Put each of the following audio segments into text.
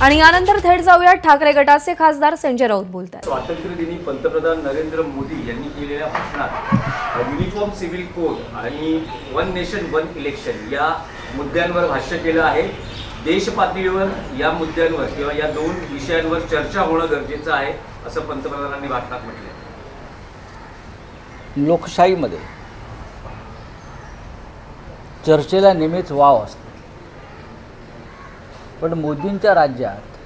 आणि यानंतर थेट जाऊया ठाकरे गटाचे खासदार संजय राऊत बोलतात। स्वातंत्र्य दिनी पंतप्रधान नरेंद्र मोदी यांनी केलेल्या भाषणात युनिफॉर्म सिव्हिल कोड आणि वन नेशन वन इलेक्शन या मुद्द्यांवर भाष्य केलं आहे। देश पातळीवर या मुद्द्यांवर किंवा या दोन विषयांवर चर्चा होणं गरजेचं आहे असं पंतप्रधानांनी भाषणात म्हटलं। लोकशाहीमध्ये चर्चेला नेहमीच वाव असतो, पण मोदींच्या राज्यात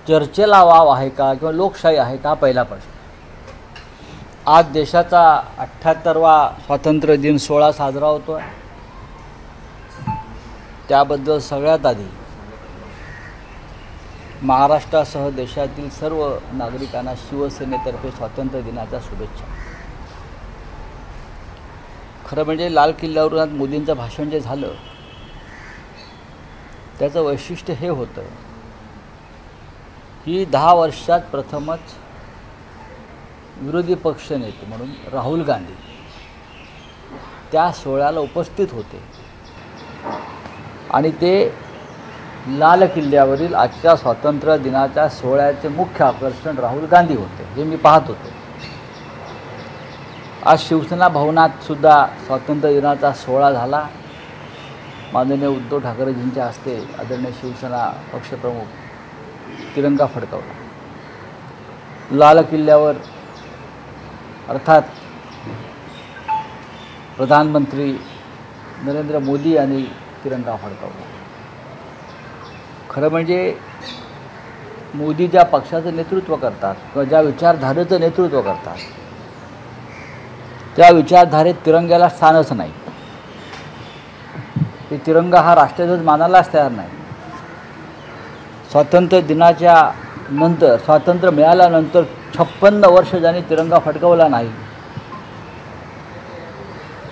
चर्चेला वाव आहे का किंवा लोकशाही आहे का पहिला प्रश्न। आज देशाचा 78वा स्वातंत्र्य दिन सोहळा साजरा होतो आहे। त्याबद्दल सगळ्यात आधी महाराष्ट्रासह देशातील सर्व नागरिकांना शिवसेनेतर्फे स्वातंत्र्य दिनाच्या शुभेच्छा। खरं म्हणजे लाल किल्ल्यावरून आज मोदींचं भाषण जे झालं त्याचं वैशिष्ट्य हे होतं की 10 वर्षात प्रथमच विरोधी पक्षनेते म्हणून राहुल गांधी त्या सोहळ्याला उपस्थित होते आणि ते लाल किल्ल्यावरील आजच्या स्वातंत्र्य दिनाच्या सोहळ्याचे मुख्य आकर्षण राहुल गांधी होते, हे मी पाहत होतो। आज शिवसेना भवनात सुद्धा स्वातंत्र्य दिनाचा सोहळा झाला। माननीय उद्धव ठाकरेजींच्या हस्ते आदरणीय शिवसेना पक्षप्रमुख तिरंगा फडकवला। लाल किल्ल्यावर अर्थात प्रधानमंत्री नरेंद्र मोदी यांनी तिरंगा फडकवला। खरं म्हणजे मोदी ज्या पक्षाचं नेतृत्व करतात किंवा ज्या विचारधारेचं नेतृत्व करतात त्या विचारधारेत तिरंग्याला स्थानच नाही। ते तिरंगा हा राष्ट्रध्वज मानायलाच तयार नाही। स्वातंत्र्य दिनाच्या नंतर स्वातंत्र्य मिळाल्यानंतर 56 वर्ष ज्यांनी तिरंगा फडकवला नाही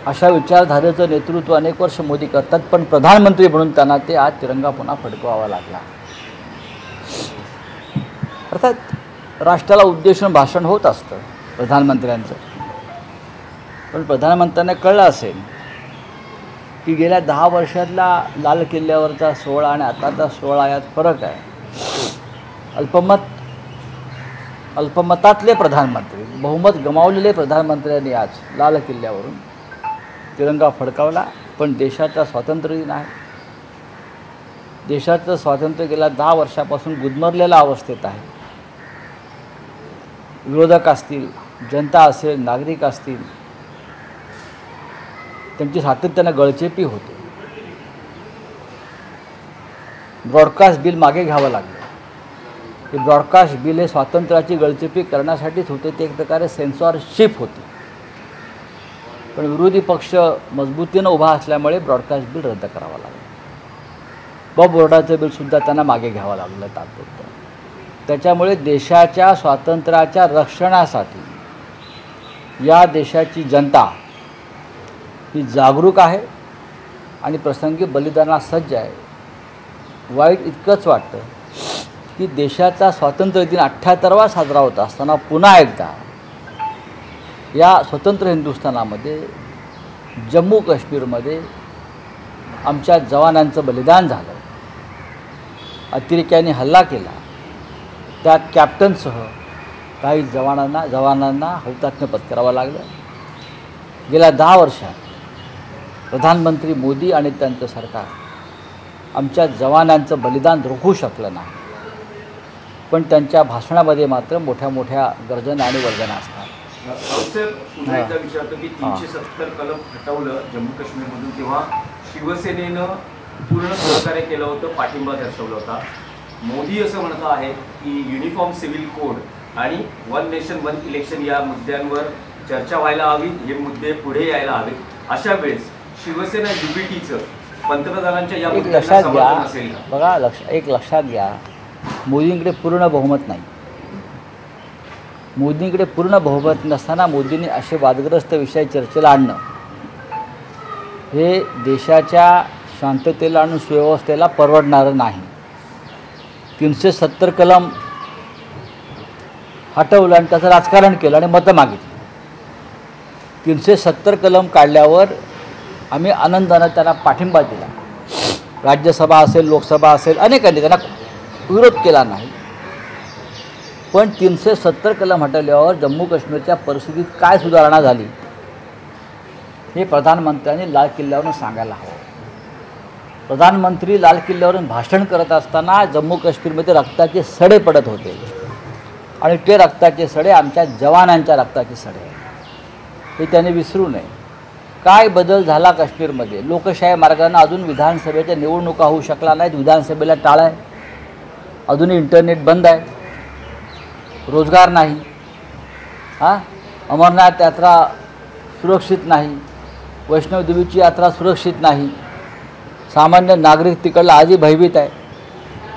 अशा विचारधारेचं नेतृत्व अनेक वर्ष मोदी करतात, पण प्रधानमंत्री म्हणून त्यांना ते आज तिरंगा पुन्हा फडकवावा लागला। अर्थात राष्ट्राला उद्देशून भाषण होत असतं प्रधानमंत्र्यांचं, पण प्रधानमंत्र्यांना कळलं असेल की गेल्या 10 वर्षातला लाल किल्ल्यावरचा सोहळा आणि आताचा सोहळा यात फरक आहे। अल्पमतातले प्रधानमंत्री, बहुमत गमावलेले प्रधानमंत्र्यांनी आज लाल किल्ल्यावरून तिरंगा फडकावला, पण देशाचा स्वातंत्र्य दिन आहे। देशाचं स्वातंत्र्य गेल्या 10 वर्षापासून गुदमरलेल्या अवस्थेत आहे। विरोधक असतील, जनता असेल, नागरिक असतील, त्यांची सातत्यानं गळचेपी होते। ब्रॉडकास्ट बिल मागे घ्यावं लागलं। हे ब्रॉडकास्ट बिल हे स्वातंत्र्याची गळचेपी करण्यासाठीच होते, ते एक प्रकारे सेन्सॉरशिप होती, पण विरोधी पक्ष मजबूतीनं उभा असल्यामुळे ब्रॉडकास्ट बिल रद्द करावं लागलं। वक्फ बोर्डाचं बिलसुद्धा त्यांना मागे घ्यावं लागलं तात्पुरतं। त्याच्यामुळे देशाच्या स्वातंत्र्याच्या रक्षणासाठी या देशाची जनता ही जागरूक आहे आणि प्रसंगी बलिदानास सज्ज आहे। वाईट इतकंच वाटतं की देशाचा स्वातंत्र्य दिन 78वा साजरा होत असताना पुन्हा एकदा या स्वतंत्र हिंदुस्थानामध्ये जम्मू काश्मीरमध्ये आमच्या जवानांचं बलिदान झालं। अतिरेक्यांनी हल्ला केला, त्यात कॅप्टनसह काही जवानांना हौतात्म्य पत्करावं लागलं। गेल्या 10 वर्षात प्रधानमंत्री मोदी आणि त्यांचं सरकार आमच्या जवानांचं बलिदान रोखू शकलं नाही, पण त्यांच्या भाषणामध्ये मात्र मोठ्या मोठ्या गर्जना आणि वर्जना असतात। पुन्हा एकदा विचारतो की 370 कलम हटवलं जम्मू काश्मीरमधून, तेव्हा शिवसेनेनं पूर्ण सहकार्य केलं होतं, पाठिंबा दर्शवला होता। मोदी असं म्हणत आहे की युनिफॉर्म सिव्हिल कोड आणि वन नेशन वन इलेक्शन या मुद्द्यांवर चर्चा व्हायला हवी, हे मुद्दे पुढे यायला हवेत। अशा वेळेस शिवसेना युबीटीचं पंतप्रधानांच्या या मुद्द्यांना समर्थन असेल का? बघा, लक्षात घ्या, मोदींकडे पूर्ण बहुमत नाही। मोदींकडे पूर्ण बहुमत नसताना मोदींनी असे वादग्रस्त विषय चर्चेला आणणं हे देशाच्या शांततेला आणि सुव्यवस्थेला परवडणारं नाही। 370 कलम हटवलं आणि त्याचं राजकारण केलं आणि मतं मागितली। 370 कलम काढल्यावर आम्ही आनंदानं त्यांना पाठिंबा दिला। राज्यसभा असेल, लोकसभा असेल, अनेकांनी त्यांना विरोध केला नाही, पण 370 कलम हटवल्यावर जम्मू काश्मीरच्या परिस्थितीत काय सुधारणा झाली हे प्रधानमंत्र्यांनी लाल किल्ल्यावरून सांगायला हवं. प्रधानमंत्री लाल किल्ल्यावरून भाषण करत असताना जम्मू काश्मीरमध्ये रक्ताचे सडे पडत होते आणि ते रक्ताचे सडे आमच्या जवानांच्या रक्ताचे सडे हे त्यांनी विसरू नये. काय बदल झाला काश्मीरमध्ये? लोकशाही मार्गाने अजून विधानसभेच्या निवडणुका होऊ शकला नाहीत, विधानसभेला टाळ आहे, अजूनही इंटरनेट बंद आहे, रोजगार नाही, अमरनाथ यात्रा सुरक्षित नाही, वैष्णवदेवीची यात्रा सुरक्षित नाही, सामान्य नागरिक तिकडला आजही भयभीत आहे.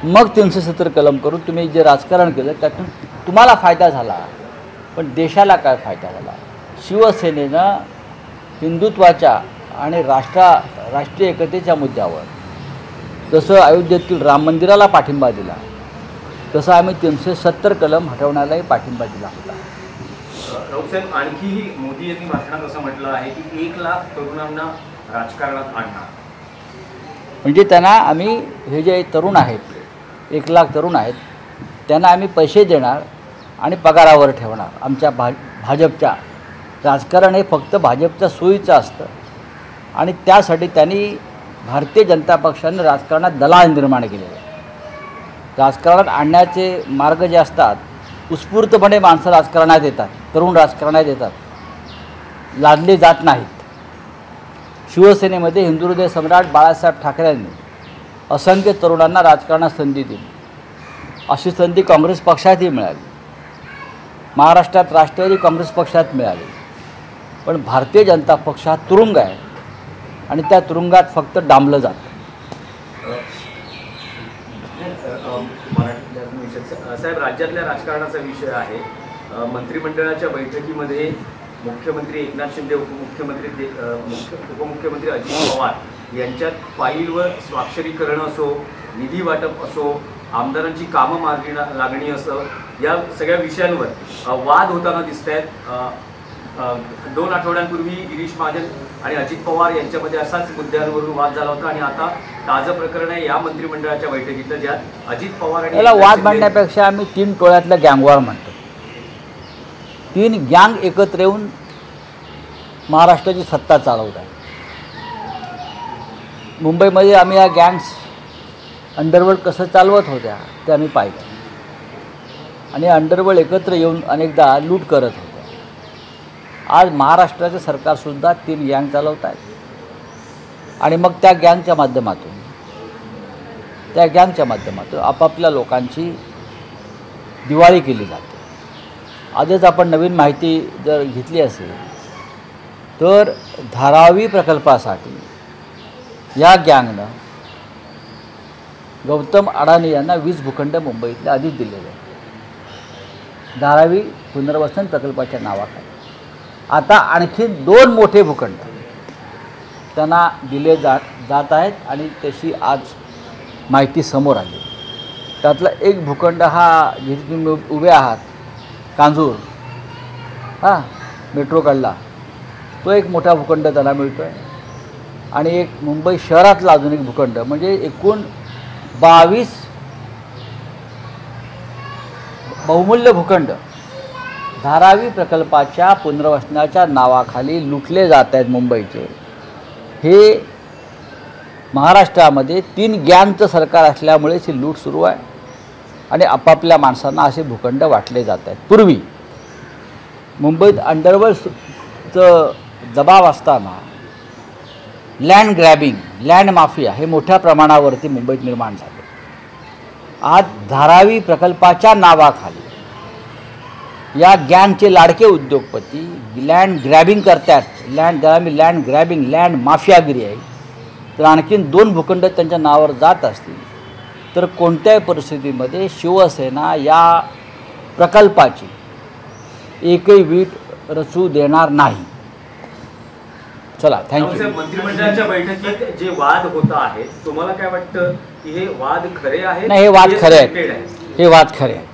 मग 370 कलम करून तुम्ही जे राजकारण केलं त्यातून तुम्हाला फायदा झाला, पण देशाला काय फायदा झाला? शिवसेनेनं हिंदुत्वाच्या आणि राष्ट्रीय एकतेच्या मुद्द्यावर जसं अयोध्येतील राम मंदिराला पाठिंबा दिला, तसं आम्ही 370 कलम हटवण्यालाही पाठिंबा दिला होता. राऊतसाहेब, आणखीही मोदी यांनी भाषणात असं म्हटलं आहे की 1 लाख तरुणांना राजकारणात आणणार. म्हणजे त्यांना आम्ही, हे जे तरुण आहेत, 1 लाख तरुण आहेत, त्यांना आम्ही पैसे देणार आणि पगारावर ठेवणार. आमच्या भाजपच्या राजकारण हे फक्त भाजपच्या सोयीचं असतं आणि त्यासाठी त्यांनी भारतीय जनता पक्षाने राजकारणात दलाल निर्माण केलेले आहे. राजकारणात आणण्याचे मार्ग जे असतात, उत्स्फूर्तपणे माणसं राजकारणात येतात, तरुण राजकारणात येतात, लादले जात नाहीत. शिवसेनेमध्ये हिंदुहृदय सम्राट बाळासाहेब ठाकरेंनी असंख्य तरुणांना राजकारणात संधी दिली. अशी संधी काँग्रेस पक्षातही मिळाली, महाराष्ट्रात राष्ट्रवादी काँग्रेस पक्षात मिळाली, पण भारतीय जनता पक्ष हा तुरुंग आहे आणि त्या तुरुंगात फक्त डांबलं जातं. साहेब, राज्यातल्या राजकारणाचा विषय आहे. मंत्रिमंडळाच्या बैठकीमध्ये मुख्यमंत्री एकनाथ शिंदे, उपमुख्यमंत्री अजित पवार यांच्यात फाईलवर स्वाक्षरी करणं असो, निधी वाटप असो, आमदारांची कामं लागणी असो, या सगळ्या विषयांवर वाद होताना दिसत आहेत. 2 आठवड्यांपूर्वी गिरीश महाजन आणि अजित पवार यांच्यामध्ये असाच मुद्द्यांवरून वाद झाला होता आणि आता ताजं प्रकरण आहे या मंत्रिमंडळाच्या बैठकीतलं, ज्यात अजित पवार आणि याला वाद म्हणण्यापेक्षा आम्ही 3 टोळ्यातल्या गँगवॉर म्हणतो. 3 गँग एकत्र येऊन महाराष्ट्राची सत्ता चालवत आहे. मुंबईमध्ये आम्ही या गँग्स अंडरवर्ल्ड कसं चालवत होत्या ते आम्ही पाहिलं आणि अंडरवर्ल्ड एकत्र येऊन अनेकदा लूट करत होते. आज महाराष्ट्राचं सरकारसुद्धा 3 गँग चालवत आहेत आणि मग त्या गँगच्या माध्यमातून आपापल्या लोकांची दिवाळी केली जाते. आजच आपण नवीन माहिती जर घेतली असेल तर धारावी प्रकल्पासाठी या गँगनं गौतम अडाणी यांना 20 भूखंड मुंबईतले आधीच दिलेले आहेत धारावी पुनर्वसन प्रकल्पाच्या नावाखाली. आता आणखी 2 मोठे भूखंड त्यांना दिले जात आहेत आणि तशी आज माहिती समोर आली. त्यातला एक भूखंड हा जिथे तुम्ही उभे आहात, कांजूर, मेट्रोकडला, तो एक मोठा भूखंड त्यांना मिळतो आहे आणि एक मुंबई शहरातला अजून एक भूखंड, म्हणजे एकूण 22 बहुमूल्य भूखंड धारावी प्रकल्पाच्या पुनर्वसनाच्या नावाखाली लुटले जात आहेत मुंबईचे. हे महाराष्ट्रामध्ये 3 गँगचं सरकार असल्यामुळेच ही लूट सुरू आहे आणि आपापल्या माणसांना असे भूखंड वाटले जात आहेत. पूर्वी मुंबईत अंडरवर्ल्डचं दबाव असताना लँड ग्रॅबिंग, लँड माफिया हे मोठ्या प्रमाणावरती मुंबईत निर्माण झाले. आज धारावी प्रकल्पाच्या नावाखाली या गँगचे लाडके उद्योगपती लँड ग्रॅबिंग करतात. लँड ग्रॅबिंग, लँड माफियागिरी आहे. तर आणखीन 2 भूखंड त्यांच्या नावावर जात असतील तर कोणत्याही परिस्थितीमध्ये शिवसेना या प्रकल्पाची एकही वीट रचू देणार नाही. चला, थँक्यू. मंत्रिमंडळाच्या बैठकीत जे वाद होत आहेत, तुम्हाला काय वाटतं की हे वाद खरे आहेत? नाही, हे वाद खरे आहेत. हे वाद खरे आहेत.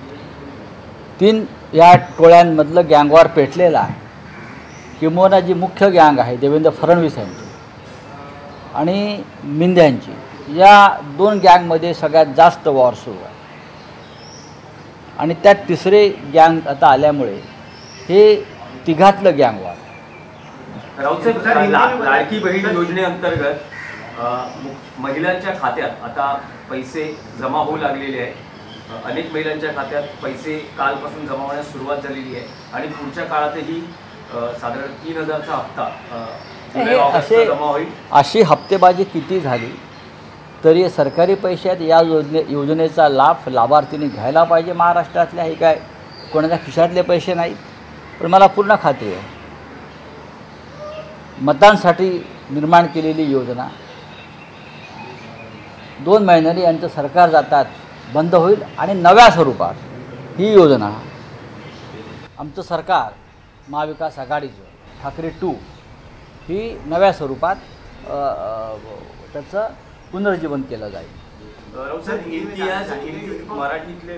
3 या टोळ्यांमधलं गँगवॉर पेटलेलं आहे. किंबहुना जी मुख्य गँग आहे देवेंद्र फडणवीस यांची आणि मिंद्यांची, या 2 गँगमध्ये सगळ्यात जास्त वॉर सुरू आहे. आणि त्यात तिसरे गँग आता आल्यामुळे हे तिघातलं गँग वार. राऊतसाहेब, लाडकी बहीण योजनेअंतर्गत महिलांच्या खात्यात आता पैसे जमा होऊ लागलेले आहेत. अनेक महिलांच्या खात्यात पैसे कालपासून जमा होण्यास सुरुवात झालेली आहे आणि पुढच्या काळातही साधारण 3,000चा हप्ता जमा होईल. अशी हप्तेबाजी किती झाली तरी सरकारी पैशात या योजनेचा लाभ लाभार्थींनी घ्यायला पाहिजे महाराष्ट्रातल्या. हे काय कोणाच्या खिशातले पैसे नाहीत. पण मला पूर्ण खात्री आहे मतांसाठी निर्माण केलेली योजना 2 महिन्यांनी यांचं सरकार जातात बंद होईल आणि नव्या स्वरूपात ही योजना आमचं सरकार महाविकास आघाडीचं ठाकरे 2 ही नव्या स्वरूपात त्याचं पुनर्जीवन केलं जाईल. मराठीतले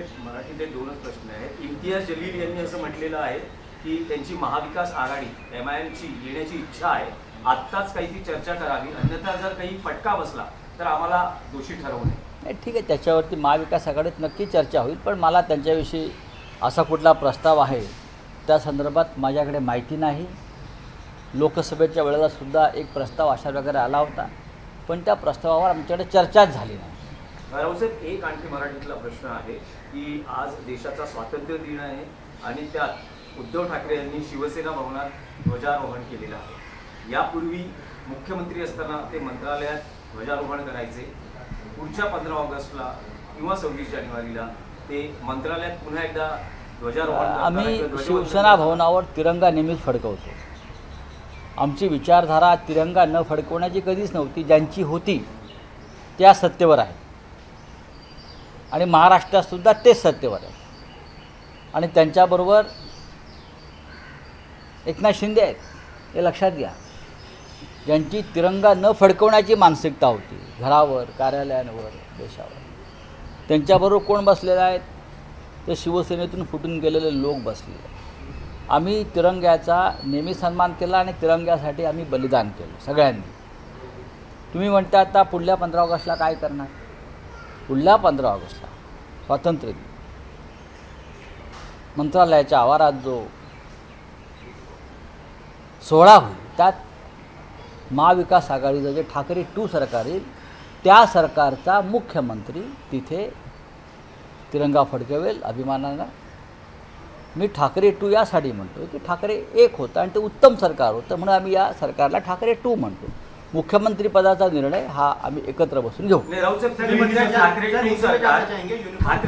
2च प्रश्न आहेत. इम्तियाज जलील यांनी असं म्हटलेलं आहे की त्यांची महाविकास आघाडी MIMची येण्याची इच्छा आहे. आत्ताच काही ती चर्चा करावी, अन्यथा जर काही फटका बसला तर आम्हाला दोषी ठरवू नये. नाही, ठीक आहे, त्याच्यावरती महाविकास आघाडीत नक्की चर्चा होईल. पण मला त्यांच्याविषयी असा कुठला प्रस्ताव आहे त्या संदर्भात माझ्याकडे माहिती नाही. लोकसभेच्या वेळेला सुद्धा एक प्रस्ताव अशा प्रकारे आला होता, पण त्या प्रस्तावावर आमच्याकडे चर्चाच झाली नाही. राऊसाहेब, एक आणखी मराठीतला प्रश्न आहे की आज देशाचा स्वातंत्र्य दिन आहे आणि त्यात उद्धव ठाकरे यांनी शिवसेना भवनात ध्वजारोहण केलेलं आहे. यापूर्वी मुख्यमंत्री असताना ते मंत्रालयात ध्वजारोहण करायचे. पुढच्या 15 ऑगस्टला किंवा 26 जानेवारीला ते मंत्रालयात पुन्हा एकदा ध्वजारोहण. आम्ही शिवसेना भवनावर तिरंगा नेहमीच फडकवतो. आमची विचारधारा तिरंगा न फडकवण्याची कधीच नव्हती. ज्यांची होती त्या सत्तेवर आहे आणि महाराष्ट्रातसुद्धा तेच सत्तेवर आहे. आणि त्यांच्याबरोबर एकनाथ शिंदे आहेत, हे लक्षात घ्या. ज्यांची तिरंगा न फडकवण्याची मानसिकता होती घरावर, कार्यालयांवर, देशावर, त्यांच्याबरोबर कोण बसलेले आहेत? ते शिवसेनेतून फुटून गेलेले लोक बसलेले आहेत. आम्ही तिरंग्याचा नेहमी सन्मान केला आणि तिरंग्यासाठी आम्ही बलिदान केलं सगळ्यांनी. तुम्ही म्हणता आता पुढल्या 15 ऑगस्टला काय करणार? पुढल्या 15 ऑगस्टला स्वातंत्र्य दिन मंत्रालयाच्या आवारात जो सोहळा होईल त्यात महाविकास आघाडीचं जे ठाकरे 2 सरकार येईल त्या सरकारचा मुख्यमंत्री तिथे तिरंगा फडकवेल अभिमानानं. मी ठाकरे 2 यासाठी म्हणतो की ठाकरे 1 होतं आणि ते उत्तम सरकार होतं म्हणून आम्ही या सरकारला ठाकरे 2 म्हणतो. मुख्यमंत्री पदाचा निर्णय हा आम्ही एकत्र बसून घेऊ. ठाकरे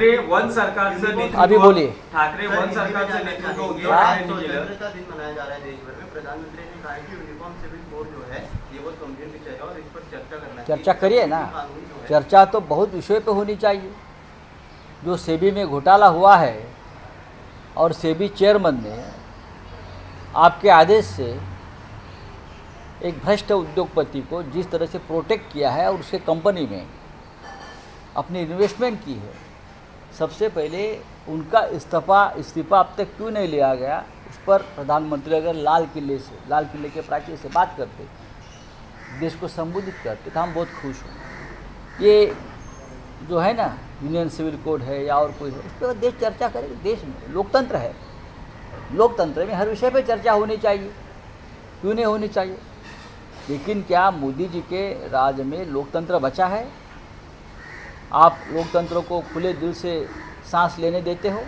1 सरकारचं नेतृत्व अभी बोलिए. ठाकरे 1 सरकारचं नेतृत्व उद्धव ठाकरेंनी केलं. मनाया जा रहा है देश भर में. प्रधानमंत्री ने कहा कि यूनिफॉर्म सिविल कोड जो है ये बहुत गंभीर विषय है और इस पर चर्चा करना चाहिए. चर्चा करिए ना. चर्चा तो बहुत विषय पे होनी चाहिए. जो सेबी में घोटाला हुआ है और सेबी चेयरमैन ने आपके आदेश से एक भ्रष्ट उद्योगपति को जिस तरह से प्रोटेक्ट किया है और उसके कंपनी में अपनी इन्वेस्टमेंट की है, सबसे पहले उनका इस्तीफा अब तक क्यों नहीं लिया गया, उस पर प्रधानमंत्री अगर लाल किले के प्राचीर से बात करते, देश को संबोधित करते तो हम बहुत खुश हों. ये जो है ना यूनियन सिविल कोड है या और कोई है, उस पर देश चर्चा करेगा. देश में लोकतंत्र है, लोकतंत्र में हर विषय पे चर्चा होनी चाहिए, क्यों नहीं होनी चाहिए. लेकिन क्या मोदी जी के राज में लोकतंत्र बचा है? आप लोकतंत्र को खुले दिल से सांस लेने देते हो?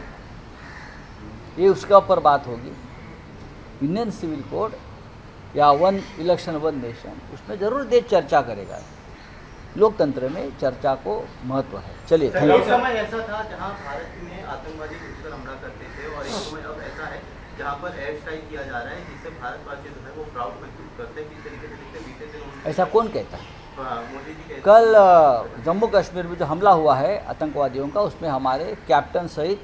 ये उसका ऊपर बात होगी. यूनियन सिविल कोड या 1 इलेक्शन 1 नेशन, उसमें ज़रूर देश चर्चा करेगा. लोकतंत्र में चर्चा को महत्व है. चलिए, एक समय ऐसा था जहां भारत में आतंकवादी घुसकर हमला करते थे और एक समय अब ऐसा है जहां पर एयर स्ट्राइक किया जा रहा है जिससे भारतवासी जो है वो प्राउड महसूस करते हैं. किस तरीके से बीते दिन ऐसा कौन कहता है? मोदी जी कहते कल जम्मू कश्मीर में जो हमला हुआ है आतंकवादियों का, उसमें हमारे कैप्टन सहित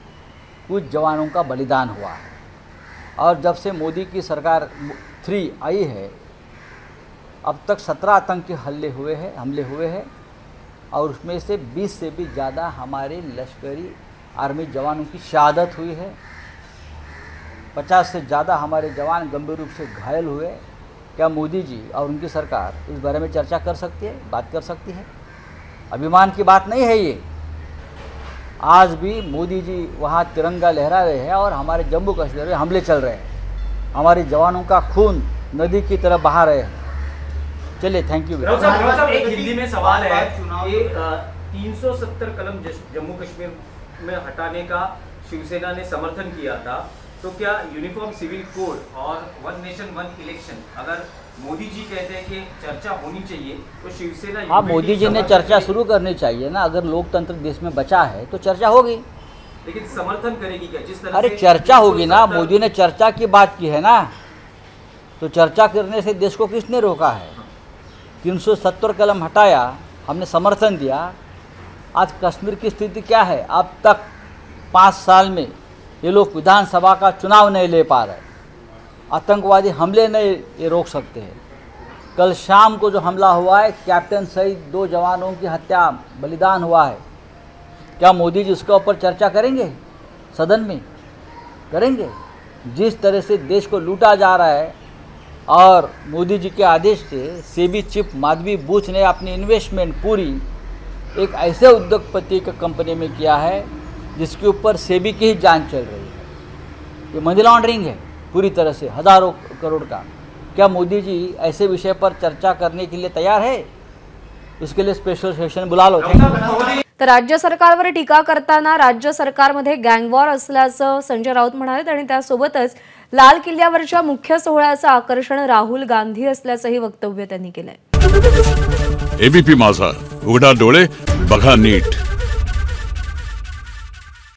कुछ जवानों का बलिदान हुआ है. और जब से मोदी की सरकार 3 आई है, अब तक 17 आतंकी हमले हुए हैं और उसमें से 20 से भी ज़्यादा हमारे लश्करी आर्मी जवानों की शहादत हुई है. 50 से ज़्यादा हमारे जवान गंभीर रूप से घायल हुए. क्या मोदी जी और उनकी सरकार इस बारे में चर्चा कर सकती है, बात कर सकती है? अभिमान की बात नहीं है ये. आज भी मोदी जी वहाँ तिरंगा लहरा रहे हैं और हमारे जम्मू कश्मीर में हमले चल रहे हैं, हमारे जवानों का खून नदी की तरफ बहा रहे हैं। चलिए, थैंक यू। राव साहब, एक हिंदी में सवाल है कि 370 कलम जम्मू कश्मीर में हटाने का शिवसेना ने समर्थन किया था, तो क्या यूनिफॉर्म सिविल कोड और वन नेशन वन इलेक्शन, अगर मोदी जी कहते हैं कि चर्चा होनी चाहिए तो शिवसेना हाँ, मोदी जी ने चर्चा शुरू करनी चाहिए ना। अगर लोकतंत्र देश में बचा है तो चर्चा होगी, लेकिन समर्थन करेगी क्या? जिस तरह अरे से चर्चा होगी ना, मोदी ने चर्चा की बात की है ना, तो चर्चा करने से देश को किसने रोका है? 370 कलम हटाया, हमने समर्थन दिया। आज कश्मीर की स्थिति क्या है? अब तक 5 साल में ये लोग विधानसभा का चुनाव नहीं ले पा रहे, आतंकवादी हमले नहीं ये रोक सकते हैं। कल शाम को जो हमला हुआ है, कैप्टन सहित 2 जवानों की हत्या, बलिदान हुआ है, क्या मोदी जी उसके ऊपर चर्चा करेंगे? सदन में करेंगे? जिस तरह से देश को लूटा जा रहा है और मोदी जी के आदेश से सेबी चीफ माधवी बूच ने अपनी इन्वेस्टमेंट पूरी एक ऐसे उद्योगपति की कंपनी में किया है जिसके ऊपर सेबी की ही जांच चल रही है। ये मनी लॉन्ड्रिंग है पूरी तरह से, हज़ारों करोड़ का। क्या मोदी जी ऐसे विषय पर चर्चा करने के लिए तैयार है? इसके लिए स्पेशल सेशन बुला लो। तर राज्य सरकारवर टीका करताना राज्य सरकारमध्ये गँगवॉर असल्याचं संजय राऊत म्हणाले आणि त्यासोबतच लाल किल्ल्यावरच्या मुख्य सोहळ्याचं आकर्षण राहुल गांधी असल्याचंही वक्तव्य त्यांनी केलंय। एबीपी माझा, उघडा डोळे बघा नीट।